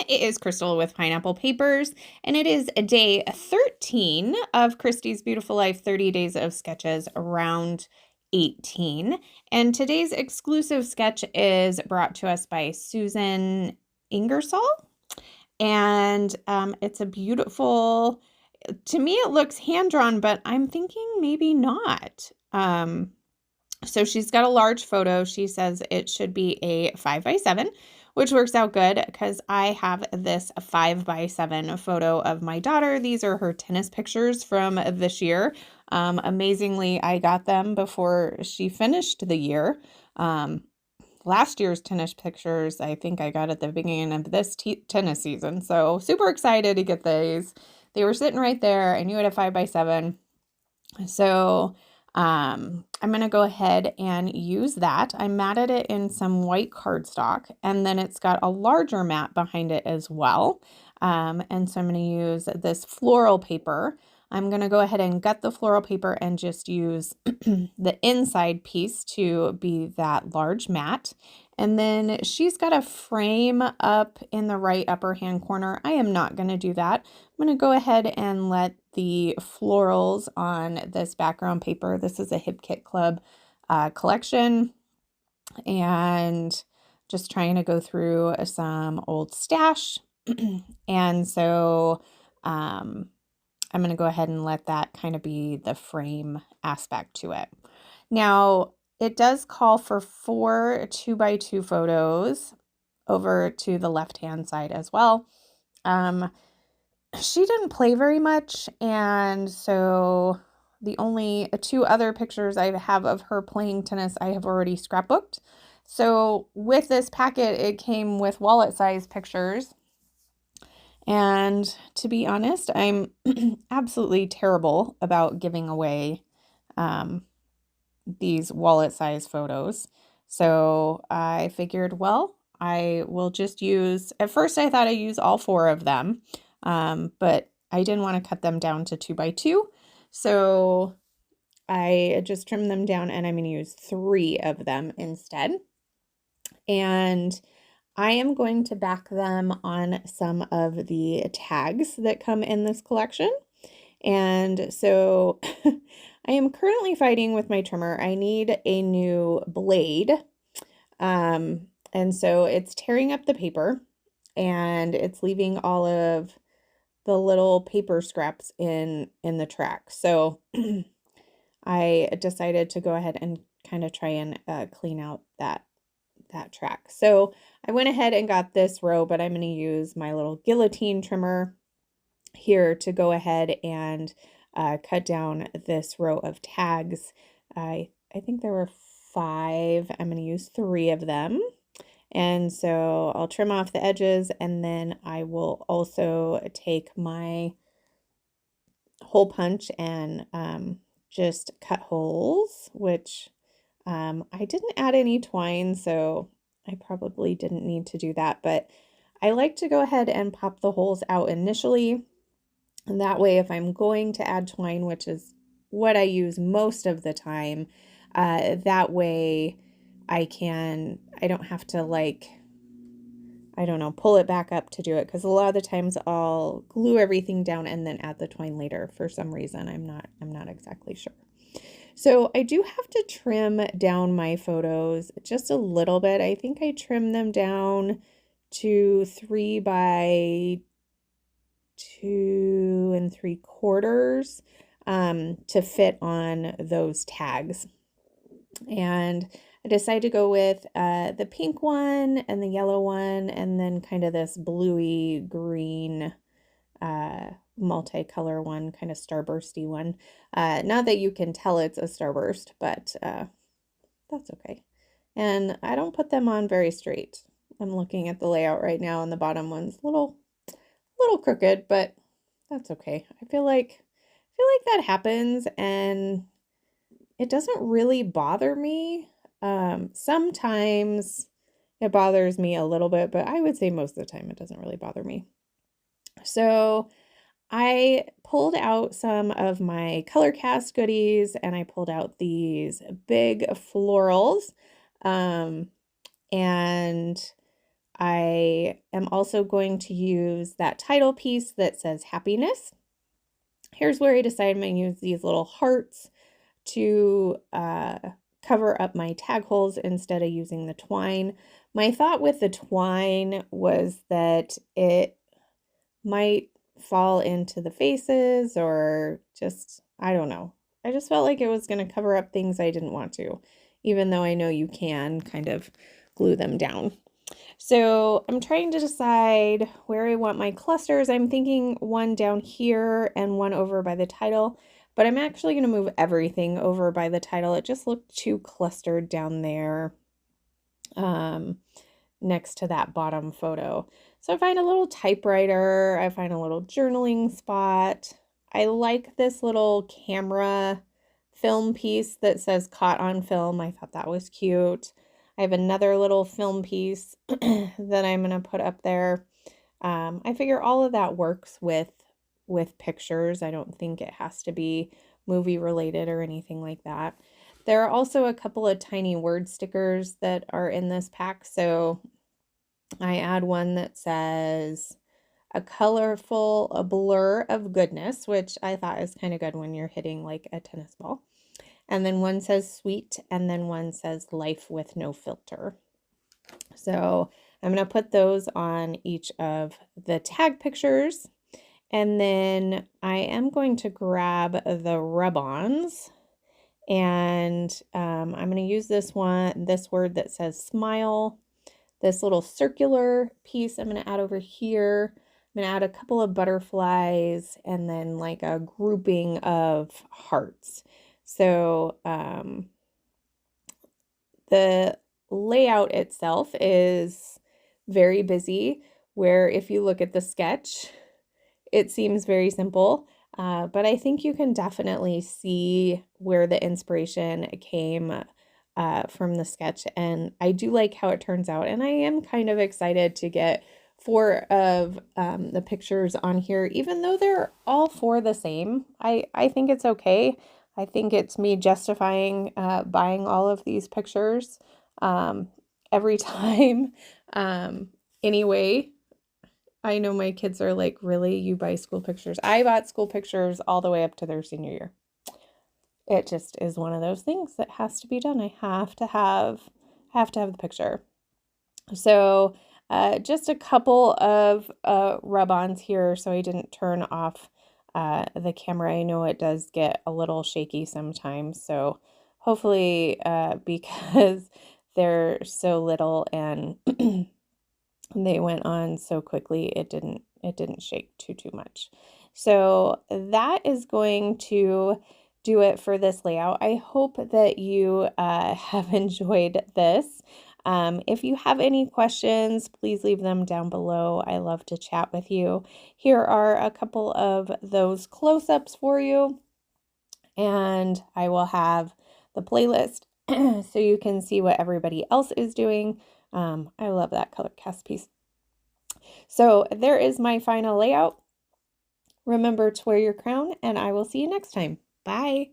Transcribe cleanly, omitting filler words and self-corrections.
It is Crystal with Pineapple Papers, and it is day 13 of Christy's Beautiful Life 30 Days of Sketches round 18. And today's exclusive sketch is brought to us by Susan Ingersol. And it's a beautiful, to me it looks hand-drawn, but I'm thinking maybe not. So she's got a large photo. She says it should be a 5x7, which works out good because I have this 5x7 photo of my daughter. These are her tennis pictures from this year. Amazingly, I got them before she finished the year. Last year's tennis pictures, I think I got at the beginning of this tennis season. So super excited to get these. They were sitting right there. I knew it at 5x7. So I'm going to go ahead and use that. I matted it in some white cardstock, and then it's got a larger mat behind it as well. And so I'm going to use this floral paper. I'm going to go ahead and gut the floral paper and just use the inside piece to be that large mat. And then she's got a frame up in the right upper hand corner. I am not going to do that. I'm going to go ahead and let the florals on this background paper. This is a Hip Kit Club collection, and just trying to go through some old stash. And so I'm going to go ahead and let that kind of be the frame aspect to it. Now, it does call for 4 2x2 photos over to the left-hand side as well. She didn't play very much, and so the only 2 other pictures I have of her playing tennis I have already scrapbooked. So with this packet, it came with wallet-sized pictures. And to be honest, I'm absolutely terrible about giving away these wallet-sized photos. So I figured, well, I will just use, at first I thought I'd use all 4 of them, but I didn't want to cut them down to 2x2. So I just trimmed them down, and I'm going to use 3 of them instead. And I am going to back them on some of the tags that come in this collection. And so I am currently fighting with my trimmer. I need a new blade. And so it's tearing up the paper, and it's leaving all of the little paper scraps in the track. So I decided to go ahead and kind of try and clean out that track. So I went ahead and got this row, but I'm going to use my little guillotine trimmer here to go ahead and cut down this row of tags. I think there were 5. I'm going to use 3 of them. And so I'll trim off the edges, and then I will also take my hole punch and just cut holes, which I didn't add any twine, so I probably didn't need to do that, but I like to go ahead and pop the holes out initially. And that way, if I'm going to add twine, which is what I use most of the time, that way I don't have to, like, I don't know, pull it back up to do it, because a lot of the times I'll glue everything down and then add the twine later for some reason. I'm not exactly sure. So I do have to trim down my photos just a little bit. I think I trimmed them down to 3x2 3/4 to fit on those tags. And I decided to go with the pink one and the yellow one, and then kind of this bluey green multicolor one, kind of starbursty one. Not that you can tell it's a starburst, but that's okay. And I don't put them on very straight. I'm looking at the layout right now, and the bottom one's a little crooked, but that's okay. I feel like that happens, and it doesn't really bother me. Sometimes it bothers me a little bit, but I would say most of the time it doesn't really bother me. So I pulled out some of my color cast goodies, and I pulled out these big florals, and I am also going to use that title piece that says happiness. Here's where I decided I'm going to use these little hearts to cover up my tag holes instead of using the twine. My thought with the twine was that it might fall into the faces or just, I don't know. I just felt like it was going to cover up things I didn't want to, even though I know you can kind of glue them down. So I'm trying to decide where I want my clusters. I'm thinking one down here and one over by the title, but I'm actually going to move everything over by the title. It just looked too clustered down there next to that bottom photo. So I find a little typewriter, I find a little journaling spot. I like this little camera film piece that says caught on film. I thought that was cute. I have another little film piece that I'm going to put up there. I figure all of that works with pictures. I don't think it has to be movie related or anything like that. There are also a couple of tiny word stickers that are in this pack. So I add one that says a blur of goodness, which I thought is kind of good when you're hitting like a tennis ball. And then one says sweet, and then one says life with no filter. So I'm going to put those on each of the tag pictures. And then I am going to grab the rub-ons, and I'm going to use this word that says smile, this little circular piece I'm going to add over here. I'm going to add a couple of butterflies and then like a grouping of hearts. So the layout itself is very busy, where if you look at the sketch, it seems very simple, but I think you can definitely see where the inspiration came from the sketch, and I do like how it turns out, and I am kind of excited to get 4 of the pictures on here, even though they're all 4 the same. I think it's okay. I think it's me justifying buying all of these pictures every time. Anyway, I know my kids are like, really? You buy school pictures? I bought school pictures all the way up to their senior year. It just is one of those things that has to be done. I have to have the picture. So just a couple of rub-ons here so I didn't turn off the camera. I know it does get a little shaky sometimes, so hopefully because they're so little and they went on so quickly, it didn't shake too much. So that is going to do it for this layout. I hope that you have enjoyed this. If you have any questions, please leave them down below. I love to chat with you. Here are a couple of those close-ups for you, and I will have the playlist so you can see what everybody else is doing. I love that color cast piece. So there is my final layout. Remember to wear your crown, and I will see you next time. Bye.